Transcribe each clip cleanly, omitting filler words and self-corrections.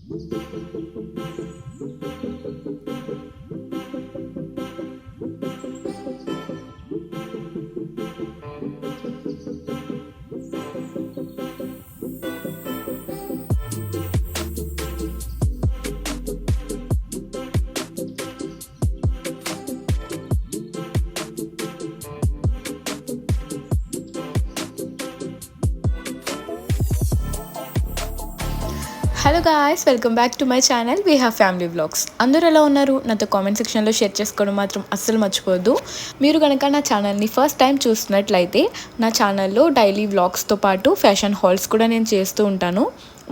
Hello guys, welcome back to my channel we have family vlogs. అందరూ ఎలా ఉన్నారు? నాతో కామెంట్ సెక్షన్లో షేర్ చేసుకోవడం మాత్రం అస్సలు మర్చిపోవద్దు. మీరు కనుక నా ఛానల్ని ఫస్ట్ టైం చూస్తున్నట్లయితే నా ఛానల్లో డైలీ వ్లాగ్స్తో పాటు ఫ్యాషన్ హాల్స్ కూడా నేను చేస్తూ ఉంటాను.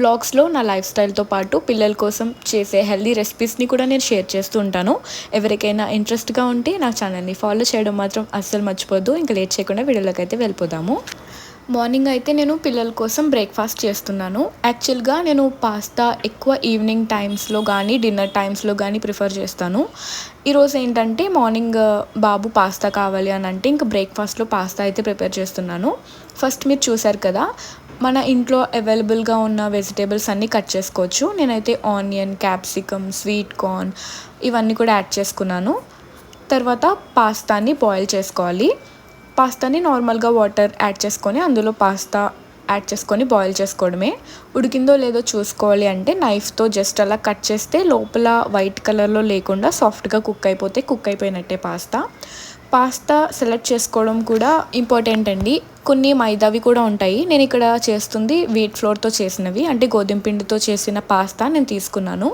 వ్లాగ్స్లో నా లైఫ్ స్టైల్తో పాటు పిల్లల కోసం చేసే హెల్దీ రెసిపీస్ని కూడా నేను షేర్ చేస్తూ ఉంటాను. ఎవరికైనా ఇంట్రెస్ట్గా ఉంటే నా ఛానల్ని ఫాలో చేయడం మాత్రం అస్సలు మర్చిపోవద్దు. ఇంకా లేట్ చేయకుండా వీడియోలోకి అయితే వెళ్ళిపోదాము. మార్నింగ్ అయితే నేను పిల్లల కోసం బ్రేక్ఫాస్ట్ చేస్తున్నాను. యాక్చువల్గా నేను పాస్తా ఎక్కువ ఈవినింగ్ టైమ్స్లో కానీ డిన్నర్ టైమ్స్లో కానీ ప్రిఫర్ చేస్తాను. ఈరోజు ఏంటంటే మార్నింగ్ బాబు పాస్తా కావాలి అని అంటే ఇంకా బ్రేక్ఫాస్ట్లో పాస్తా అయితే ప్రిపేర్ చేస్తున్నాను. ఫస్ట్ మీరు చూసారు కదా, మన ఇంట్లో అవైలబుల్గా ఉన్న వెజిటేబుల్స్ అన్నీ కట్ చేసుకోవచ్చు. నేనైతే ఆనియన్, క్యాప్సికమ్, స్వీట్ కార్న్ ఇవన్నీ కూడా యాడ్ చేసుకున్నాను. తర్వాత పాస్తాని బాయిల్ చేసుకోవాలి. పాస్తాని నార్మల్గా వాటర్ యాడ్ చేసుకొని అందులో పాస్తా యాడ్ చేసుకొని బాయిల్ చేసుకోవడమే. ఉడికిందో లేదో చూసుకోవాలి అంటే నైఫ్తో జస్ట్ అలా కట్ చేస్తే లోపల వైట్ కలర్లో లేకుండా సాఫ్ట్గా కుక్ అయిపోయినట్టే పాస్తా సెలెక్ట్ చేసుకోవడం కూడా ఇంపార్టెంట్ అండి. కొన్ని మైదావి కూడా ఉంటాయి. నేను ఇక్కడ చేస్తుంది వీట్ ఫ్లోర్తో చేసినవి, అంటే గోధుమ పిండితో చేసిన పాస్తా నేను తీసుకున్నాను.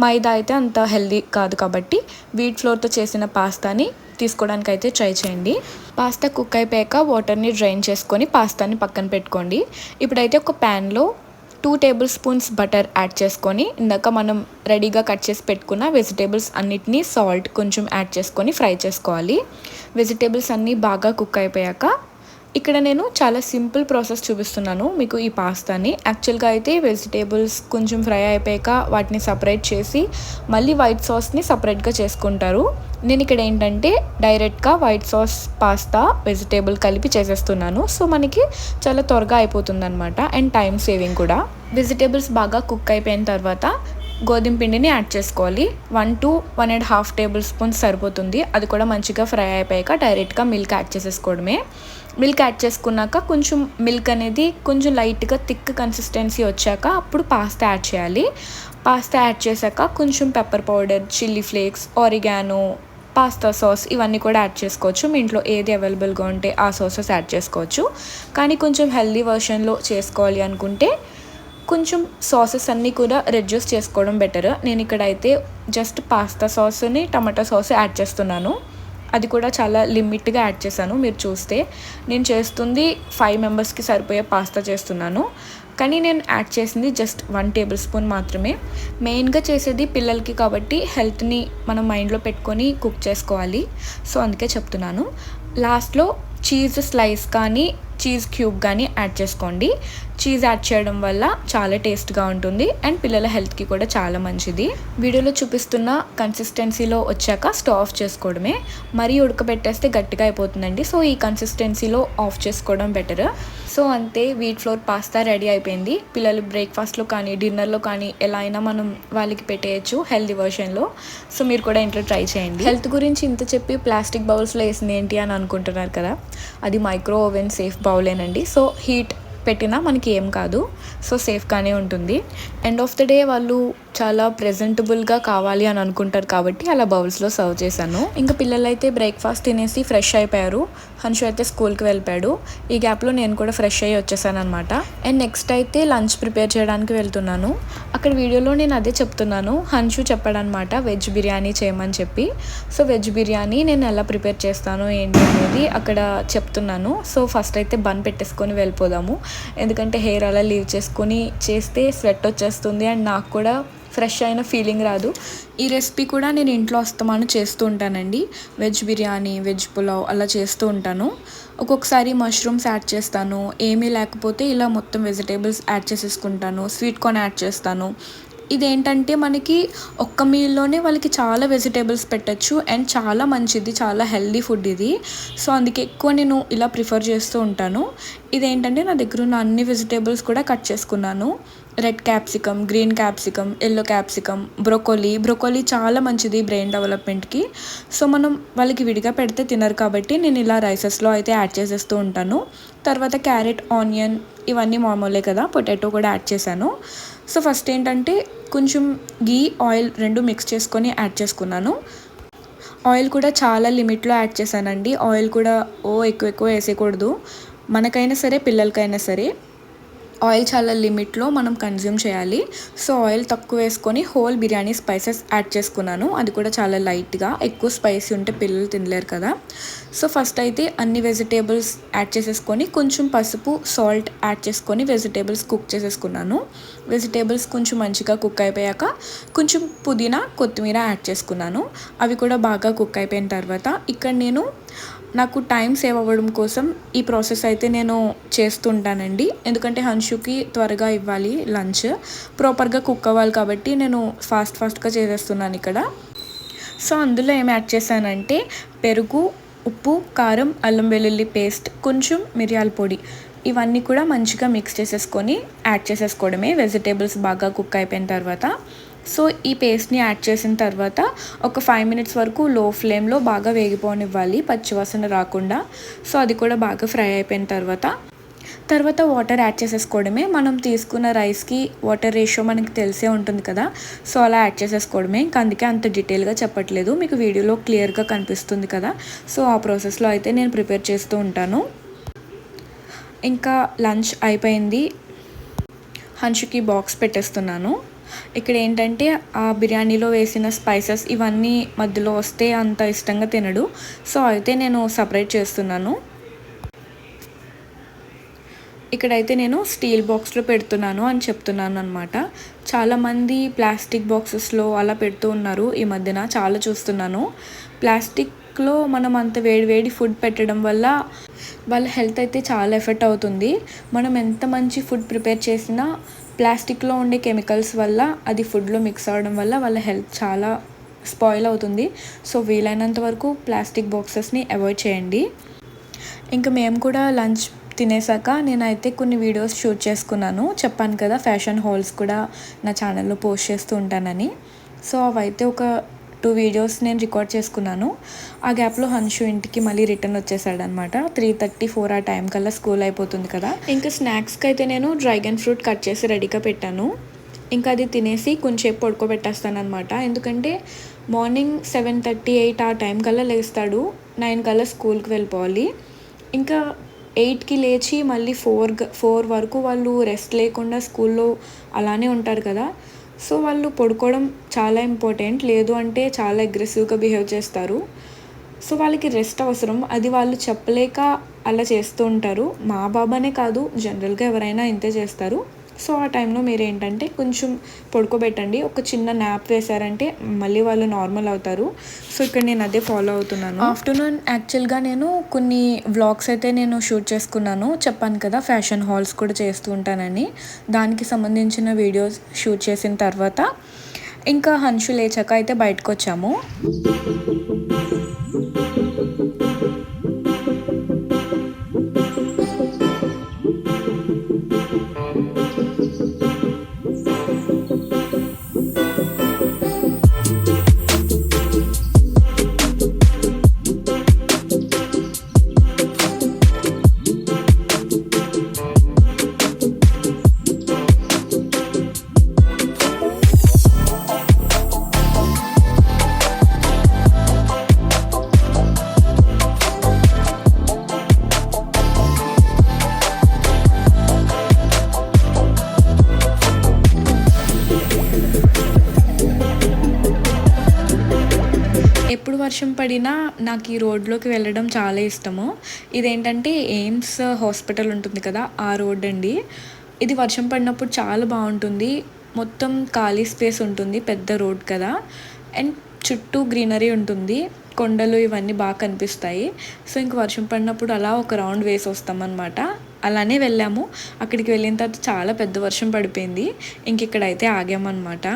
మైదా అయితే అంత హెల్దీ కాదు కాబట్టి వీట్ ఫ్లోర్తో చేసిన పాస్తాని తీసుకోవడానికి అయితే ట్రై చేయండి. పాస్తా కుక్ అయిపోయాక వాటర్ని డ్రైన్ చేసుకొని పాస్తాని పక్కన పెట్టుకోండి. ఇప్పుడైతే ఒక ప్యాన్లో 2 టేబుల్ స్పూన్స్ బటర్ యాడ్ చేసుకొని ఇందాక మనం రెడీగా కట్ చేసి పెట్టుకున్న వెజిటేబుల్స్ అన్నిటినీ సాల్ట్ కొంచెం యాడ్ చేసుకొని ఫ్రై చేసుకోవాలి. వెజిటేబుల్స్ అన్నీ బాగా కుక్ అయిపోయాక ఇక్కడ నేను చాలా సింపుల్ ప్రాసెస్ చూపిస్తున్నాను మీకు ఈ పాస్తాని. యాక్చువల్గా అయితే వెజిటేబుల్స్ కొంచెం ఫ్రై అయిపోయాక వాటిని సపరేట్ చేసి మళ్ళీ వైట్ సాస్ని సపరేట్గా చేసుకుంటారు. నేను ఇక్కడ ఏంటంటే డైరెక్ట్గా వైట్ సాస్ పాస్తా వెజిటేబుల్ కలిపి చేసేస్తున్నాను. సో మనకి చాలా త్వరగా అయిపోతుంది అనమాట, అండ్ టైం సేవింగ్ కూడా. వెజిటేబుల్స్ బాగా కుక్ అయిపోయిన తర్వాత గోధుమ పిండిని యాడ్ చేసుకోవాలి. 1 to 1.5 టేబుల్ స్పూన్స్ సరిపోతుంది. అది కూడా మంచిగా ఫ్రై అయిపోయాక డైరెక్ట్గా మిల్క్ యాడ్ చేసేసుకోవడమే. మిల్క్ యాడ్ చేసుకున్నాక కొంచెం మిల్క్ అనేది కొంచెం లైట్గా థిక్ కన్సిస్టెన్సీ వచ్చాక అప్పుడు పాస్తా యాడ్ చేయాలి. పాస్తా యాడ్ చేశాక కొంచెం pepper powder, chilli flakes, oregano, pasta sauce ఇవన్నీ కూడా యాడ్ చేసుకోవచ్చు. మీ ఇంట్లో ఏది అవైలబుల్గా ఉంటే ఆ సాసెస్ యాడ్ చేసుకోవచ్చు. కానీ కొంచెం హెల్దీ వర్షన్లో చేసుకోవాలి అనుకుంటే కొంచెం సాసెస్ అన్నీ కూడా రెడ్యూస్ చేసుకోవడం బెటర్. నేను ఇక్కడైతే జస్ట్ పాస్తా సాస్ని టమాటో సాస్ యాడ్ చేస్తున్నాను. అది కూడా చాలా లిమిట్గా యాడ్ చేశాను. మీరు చూస్తే నేను చేస్తుంది 5 మెంబర్స్కి సరిపోయే పాస్తా చేస్తున్నాను, కానీ నేను యాడ్ చేసింది జస్ట్ 1 టేబుల్ స్పూన్ మాత్రమే. మెయిన్గా చేసేది పిల్లలకి కాబట్టి హెల్త్ని మనం మైండ్లో పెట్టుకొని కుక్ చేసుకోవాలి. సో అందుకే చెప్తున్నాను. లాస్ట్లో చీజ్ స్లైస్ కానీ చీజ్ క్యూబ్ కానీ యాడ్ చేసుకోండి. చీజ్ యాడ్ చేయడం వల్ల చాలా టేస్ట్గా ఉంటుంది అండ్ పిల్లల హెల్త్కి కూడా చాలా మంచిది. వీడియోలో చూపిస్తున్న కన్సిస్టెన్సీలో వచ్చాక స్టవ్ ఆఫ్ చేసుకోవడమే. మరీ ఉడకబెట్టేస్తే గట్టిగా అయిపోతుందండి. సో ఈ కన్సిస్టెన్సీలో ఆఫ్ చేసుకోవడం బెటర్. సో అంతే, వీట్ ఫ్లోర్ పాస్తా రెడీ అయిపోయింది. పిల్లలు బ్రేక్ఫాస్ట్లో కానీ డిన్నర్లో కానీ ఎలా అయినా మనం వాళ్ళకి పెట్టేయచ్చు హెల్దీ వర్షన్లో. సో మీరు కూడా ఇంట్లో ట్రై చేయండి. హెల్త్ గురించి ఇంత చెప్పి ప్లాస్టిక్ బౌల్స్లో వేసింది ఏంటి అని అనుకుంటున్నారు కదా, అది మైక్రో ఓవెన్ సేఫ్ బౌలేనండి. సో హీట్ పెట్టినా మనకి ఏం కాదు, సో సేఫ్గానే ఉంటుంది. ఎండ్ ఆఫ్ ద డే వాళ్ళు చాలా ప్రెజెంటబుల్గా కావాలి అని అనుకుంటారు కాబట్టి అలా బౌల్స్లో సర్వ్ చేశాను. ఇంకా పిల్లలు అయితే బ్రేక్ఫాస్ట్ తినేసి ఫ్రెష్ అయిపోయారు. హన్షు అయితే స్కూల్కి వెళ్ళిపోయాడు. ఈ గ్యాప్లో నేను కూడా ఫ్రెష్ అయ్యి వచ్చేసాను అనమాట. అండ్ నెక్స్ట్ అయితే లంచ్ ప్రిపేర్ చేయడానికి వెళ్తున్నాను. అక్కడ వీడియోలో నేను అదే చెప్తున్నాను. హన్షు చెప్పాడనమాట వెజ్ బిర్యానీ చేయమని చెప్పి. సో వెజ్ బిర్యానీ నేను ఎలా ప్రిపేర్ చేస్తాను ఏంటి అనేది అక్కడ చెప్తున్నాను. సో ఫస్ట్ అయితే బన్ పెట్టేసుకొని వెళ్ళిపోదాము, ఎందుకంటే హెయిర్ అలా లీవ్ చేసుకొని చేస్తే స్వెట్ వచ్చేస్తుంది అండ్ నాకు కూడా ఫ్రెష్ అయిన ఫీలింగ్ రాదు. ఈ రెసిపీ కూడా నేను ఇంట్లో అస్తమాను చేస్తూ ఉంటానండి. వెజ్ బిర్యానీ, వెజ్ పులావ్ అలా చేస్తూ ఉంటాను. ఒక్కొక్కసారి మష్రూమ్స్ యాడ్ చేస్తాను. ఏమీ లేకపోతే ఇలా మొత్తం వెజిటేబుల్స్ యాడ్ చేసేసుకుంటాను. స్వీట్ కార్న్ యాడ్ చేస్తాను. ఇదేంటంటే మనకి ఒక్క మీల్‌లోనే వాళ్ళకి చాలా వెజిటబుల్స్ పెట్టొచ్చు. అండ్ చాలా మంచిది. చాలా హెల్తీ ఫుడ్ ఇది. సో, అందుకే ఎక్కువ నేను ఇలా ప్రిఫర్ చేస్తూ ఉంటాను. ఇదేంటంటే నా దగ్గరున్న అన్ని వెజిటబుల్స్ కూడా కట్ చేసుకున్నాను. Red capsicum, green capsicum, yellow capsicum, broccoli చాలా మంచిది బ్రెయిన్ డెవలప్‌మెంట్‌కి. సో, మనం వాళ్ళకి విడిగా పెడితే తినరు కాబట్టి నేను ఇలా రైసెస్‌లో అయితే యాడ్ చేసేస్తూ ఉంటాను. తర్వాత క్యారెట్, ఆనియన్ ఇవన్నీ మామూలే కదా! పొటాటో కూడా యాడ్ చేశాను. సో, ఫస్ట్ ఏంటంటే కొంచెం ఘీ, ఆయిల్ 2 మిక్స్ చేసుకొని యాడ్ చేసుకున్నాను. ఆయిల్ కూడా చాలా లిమిట్‌లో యాడ్ చేశానండి. ఆయిల్ కూడా ఎక్కువ ఏసేయకూడదు. మనకైనా సరే, పిల్లలకైనా సరే. ఆయిల్ చాలా లిమిట్‌లో మనం కన్జ్యూమ్ చేయాలి. సో, ఆయిల్ తక్కువ వేసుకొని హోల్ బిర్యానీ స్పైసెస్ యాడ్ చేసుకున్నాను. అది కూడా చాలా లైట్‌గా. ఎక్కువ స్పైసీ ఉంటే పిల్లలు తినలేరు కదా! సో, ఫస్ట్ అయితే అన్ని వెజిటేబుల్స్ యాడ్ చేసేసుకొని కొంచెం పసుపు, సాల్ట్ యాడ్ చేసుకొని వెజిటేబుల్స్ కుక్ చేసేసుకున్నాను. వెజిటేబుల్స్ కొంచెం మంచిగా కుక్ అయిపోయాక కొంచెం పుదీనా, కొత్తిమీర యాడ్ చేసుకున్నాను. అవి కూడా బాగా కుక్ అయిపోయిన తర్వాత ఇక్కడ నాకు టైం సేవ్ అవ్వడం కోసం ఈ ప్రాసెస్ అయితే నేను చేస్తుంటానండి. ఎందుకంటే హన్షుకి త్వరగా ఇవ్వాలి లంచ్. ప్రాపర్‌గా కుక్ అవ్వాలి కాబట్టి నేను ఫాస్ట్‌గా చేసేస్తున్నాను ఇక్కడ. సో, అందులో ఏం యాడ్ చేశానంటే పెరుగు, ఉప్పు, కారం, అల్లం వెల్లుల్లి పేస్ట్, కొంచెం మిరియాల పొడి ఇవన్నీ కూడా మంచిగా మిక్స్ చేసేసుకొని యాడ్ చేసేసుకోవడమే వెజిటేబుల్స్ బాగా కుక్ అయిపోయిన తర్వాత. సో, ఈ పేస్ట్‌ని యాడ్ చేసిన తర్వాత ఒక 5 మినిట్స్ వరకు లో ఫ్లేమ్‌లో బాగా వేగిపోనివ్వాలి పచ్చివాసన రాకుండా. సో, అది కూడా బాగా ఫ్రై అయిపోయిన తర్వాత వాటర్ యాడ్ చేసేసుకోవడమే. మనం తీసుకున్న రైస్‌కి వాటర్ రేషియో మనకి తెలిసే ఉంటుంది కదా! సో, అలా యాడ్ చేసేసుకోవడమే. ఇంకా అందుకే అంత డీటెయిల్‌గా చెప్పట్లేదు. మీకు వీడియోలో క్లియర్‌గా కనిపిస్తుంది కదా! సో, ఆ ప్రాసెస్‌లో అయితే నేను ప్రిపేర్ చేస్తూ ఉంటాను. ఇంకా లంచ్ అయిపోయింది. హన్షుకి బాక్స్ పెట్టేస్తున్నాను. ఇక్కడ ఏంటంటే ఆ బిర్యానీలో వేసిన స్పైసెస్ ఇవన్నీ మధ్యలో వస్తే అంత ఇష్టంగా తినడు. సో, అయితే నేను సపరేట్ చేస్తున్నాను. ఇక్కడైతే నేను స్టీల్ బాక్స్‌లో పెడుతున్నాను అని చెప్తున్నాను అనమాట. చాలామంది ప్లాస్టిక్ బాక్సెస్‌లో అలా పెడుతూ ఉన్నారు ఈ మధ్యన చాలా చూస్తున్నాను. ప్లాస్టిక్‌లో మనం అంత వేడి ఫుడ్ పెట్టడం వల్ల వాళ్ళ హెల్త్ అయితే చాలా ఎఫెక్ట్ అవుతుంది. మనం ఎంత మంచి ఫుడ్ ప్రిపేర్ చేసినా ప్లాస్టిక్‌లో ఉండే కెమికల్స్ వల్ల అది ఫుడ్‌లో మిక్స్ అవ్వడం వల్ల వాళ్ళ హెల్త్ చాలా స్పాయిల్ అవుతుంది. సో, వీలైనంత వరకు ప్లాస్టిక్ బాక్సెస్‌ని అవాయిడ్ చేయండి. ఇంకా మేము కూడా లంచ్ తినేసాక నేనైతే కొన్ని వీడియోస్ షూట్ చేసుకున్నాను. చెప్పాను కదా ఫ్యాషన్ హాల్స్ కూడా నా ఛానల్‌లో పోస్ట్ చేస్తూ ఉంటానని. సో, అవైతే ఒక 2 వీడియోస్ నేను రికార్డ్ చేసుకున్నాను. ఆ గ్యాప్‌లో హన్షు ఇంటికి మళ్ళీ రిటర్న్ వచ్చేసాడనమాట. 3:30, 4 ఆ టైం కల్లా స్కూల్ అయిపోతుంది కదా! ఇంకా స్నాక్స్‌కి అయితే నేను డ్రాగన్ ఫ్రూట్ కట్ చేసి రెడీగా పెట్టాను. ఇంకా అది తినేసి కొంచెంసేపు పడుకోబెట్టేస్తాననమాట. ఎందుకంటే మార్నింగ్ 7:30, 8 ఆ టైం కల్లా లేస్తాడు. 9 కల్లా స్కూల్‌కి వెళ్ళిపోవాలి. ఇంకా 8కి లేచి మళ్ళీ 4 వరకు వాళ్ళు రెస్ట్ లేకుండా స్కూల్లో అలానే ఉంటారు కదా! సో, వాళ్ళు పడుకోవడం చాలా ఇంపార్టెంట్. లేదు అంటే చాలా అగ్రెసివ్‌గా బిహేవ్ చేస్తారు. సో, వాళ్ళకి రెస్ట్ అవసరం. అది వాళ్ళు చెప్పలేక అలా చేస్తూ ఉంటారు. మా బాబనే కాదు జనరల్‌గా ఎవరైనా ఇంతే చేస్తారు. సో, ఆ టైంలో మీరేంటంటే కొంచెం పడుకోబెట్టండి. ఒక చిన్న న్యాప్ వేశారంటే మళ్ళీ వాళ్ళు నార్మల్ అవుతారు. సో, ఇక్కడ నేను అదే ఫాలో అవుతున్నాను. ఆఫ్టర్‌నూన్ యాక్చువల్‌గా నేను కొన్ని వ్లాగ్స్ అయితే నేను షూట్ చేసుకున్నాను. చెప్పాను కదా ఫ్యాషన్ హాల్స్ కూడా చేస్తూ ఉంటానని. దానికి సంబంధించిన వీడియోస్ షూట్ చేసిన తర్వాత ఇంకా హన్షు లేచాక అయితే బయటకొచ్చాము. ఎప్పుడు వర్షం పడినా నాకు ఈ రోడ్లోకి వెళ్ళడం చాలా ఇష్టము. ఇదేంటంటే ఎయిమ్స్ హాస్పిటల్ ఉంటుంది కదా, ఆ రోడ్ అండి. ఇది వర్షం పడినప్పుడు చాలా బాగుంటుంది. మొత్తం ఖాళీ స్పేస్ ఉంటుంది, పెద్ద రోడ్ కదా. అండ్ చుట్టూ గ్రీనరీ ఉంటుంది, కొండలు ఇవన్నీ బాగా కనిపిస్తాయి. సో ఇంక వర్షం పడినప్పుడు అలా ఒక రౌండ్ వేసి వస్తామన్నమాట. అలానే వెళ్ళాము. అక్కడికి వెళ్ళిన తర్వాత చాలా పెద్ద వర్షం పడిపోయింది. ఇంక ఇక్కడైతే ఆగామన్నమాట.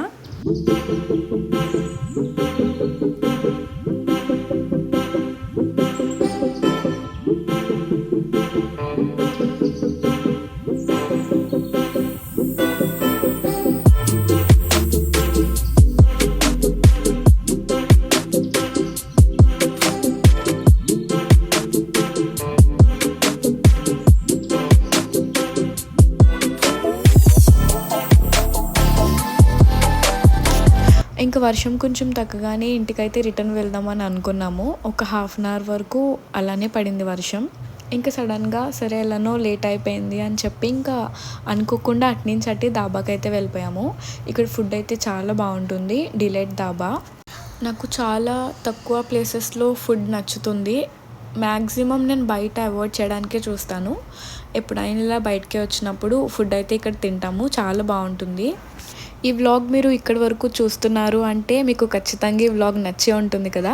ఇంకా వర్షం కొంచెం తగ్గగానే ఇంటికైతే రిటర్న్ వెళ్దామని అనుకున్నాము. ఒక హాఫ్ అన్ అవర్ వరకు అలానే పడింది వర్షం. ఇంకా సడన్గా సరే ఎలానో లేట్ అయిపోయింది అని చెప్పి ఇంకా అనుకోకుండా అట్నుంచి అట్టి దాబాకైతే వెళ్ళిపోయాము. ఇక్కడ ఫుడ్ అయితే చాలా బాగుంటుంది, డిలైట్ దాబా. నాకు చాలా తక్కువ ప్లేసెస్లో ఫుడ్ నచ్చుతుంది. మ్యాక్సిమం నేను బయట అవాయిడ్ చేయడానికే చూస్తాను. ఎప్పుడైనా ఇలా బయటకే వచ్చినప్పుడు ఫుడ్ అయితే ఇక్కడ తింటాము, చాలా బాగుంటుంది. ఈ వ్లాగ్ మీరు ఇక్కడి వరకు చూస్తున్నారు అంటే మీకు ఖచ్చితంగా ఈ వ్లాగ్ నచ్చే ఉంటుంది కదా.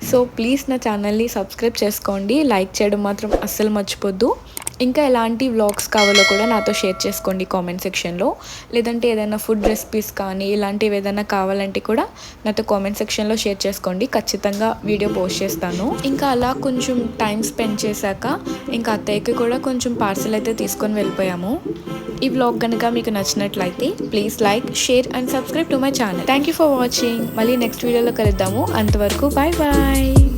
సో ప్లీజ్ నా ఛానల్ని సబ్స్క్రైబ్ చేసుకోండి, లైక్ చేయడం మాత్రం అస్సలు మర్చిపోద్దు. ఇంకా ఎలాంటి వ్లాగ్స్ కావాలో కూడా నాతో షేర్ చేసుకోండి కామెంట్ సెక్షన్లో. లేదంటే ఏదైనా ఫుడ్ రెసిపీస్ కానీ ఇలాంటివి ఏదైనా కావాలంటే కూడా నాతో కామెంట్ సెక్షన్లో షేర్ చేసుకోండి, ఖచ్చితంగా వీడియో పోస్ట్ చేస్తాను. ఇంకా అలా కొంచెం టైం స్పెండ్ చేశాక ఇంకా అత్తయ్యకి కూడా కొంచెం పార్సల్ అయితే తీసుకొని వెళ్ళిపోయాము. ఈ వ్లాగ్ కనుక మీకు నచ్చినట్లయితే please like, share and subscribe to my channel. Thank you for watching. మళ్ళీ నెక్స్ట్ వీడియోలో కలుద్దాము. అంతవరకు బాయ్ బాయ్.